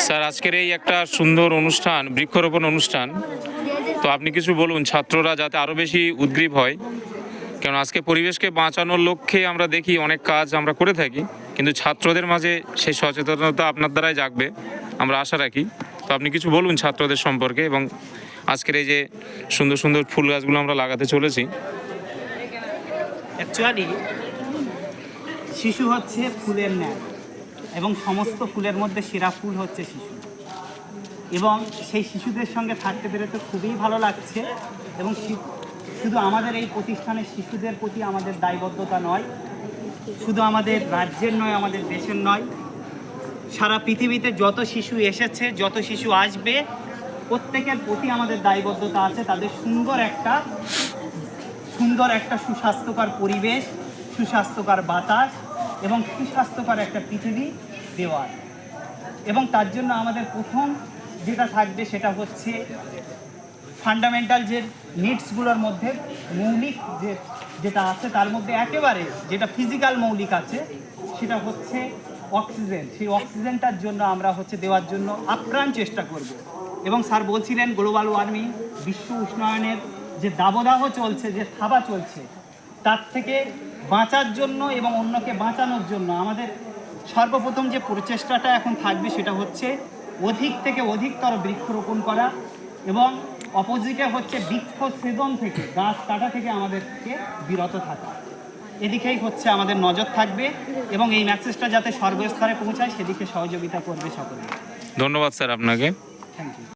Sir, আজকের এই একটা সুন্দর অনুষ্ঠান, বৃক্ষরোপণ অনুষ্ঠান, তো আপনি কিছু বলুন ছাত্ররা যাতে আরও বেশি উদ্গ্রীব হয়। কারণ আজকে পরিবেশকে বাঁচানোর লক্ষ্যে আমরা দেখি অনেক কাজ আমরা করে থাকি, কিন্তু ছাত্রদের মাঝে সেই সচেতনতা আপনার দ্বারাই জাগবে আমরা আশা রাখি। তো আপনি কিছু বলুন ছাত্রদের সম্পর্কে, এবং আজকের এই যে সুন্দর সুন্দর ফুল গাছগুলো আমরা লাগাতে চলেছি। অ্যাকচুয়ালি শিশু হচ্ছে ফুলের ন্যায়, এবং সমস্ত ফুলের মধ্যে সেরা ফুল হচ্ছে শিশু, এবং সেই শিশুদের সঙ্গে থাকতে পেরে তো খুবই ভালো লাগছে। এবং শুধু আমাদের এই প্রতিষ্ঠানের শিশুদের প্রতি আমাদের দায়বদ্ধতা নয়, শুধু আমাদের রাজ্যের নয়, আমাদের দেশের নয়, সারা পৃথিবীতে যত শিশু এসেছে, যত শিশু আসবে, প্রত্যেকের প্রতি আমাদের দায়বদ্ধতা আছে তাদের সুন্দর একটা সুস্বাস্থ্যকর পরিবেশ, সুস্বাস্থ্যকর বাতাস এবং সুস্বাস্থ্যকর একটা পৃথিবী দেওয়ার। এবং তার জন্য আমাদের প্রথম যেটা থাকবে সেটা হচ্ছে ফান্ডামেন্টাল যে নিডসগুলোর মধ্যে মৌলিক যেটা আছে তার মধ্যে একেবারে যেটা ফিজিক্যাল মৌলিক আছে সেটা হচ্ছে অক্সিজেন। সেই অক্সিজেনটার জন্য আমরা দেওয়ার জন্য আপ্রাণ চেষ্টা করব। এবং স্যার বলছিলেন গ্লোবাল ওয়ার্মিং, বিশ্ব উষ্ণায়নের যে দাবদাহ চলছে, যে থাবা চলছে, তার থেকে বাঁচার জন্য এবং অন্যকে বাঁচানোর জন্য আমাদের সর্বপ্রথম যে প্রচেষ্টাটা এখন থাকবে সেটা হচ্ছে অধিক থেকে অধিকতর বৃক্ষরোপণ করা, এবং অপোজিটে হচ্ছে বৃক্ষ ছেদন থেকে, গাছ কাটা থেকে আমাদেরকে বিরত থাকা। এদিকেই আমাদের নজর থাকবে, এবং এই মেসেজটা যাতে সর্বস্তরে পৌঁছায় সেদিকে সহযোগিতা করবে সকলে। ধন্যবাদ স্যার আপনাকে। Thank you.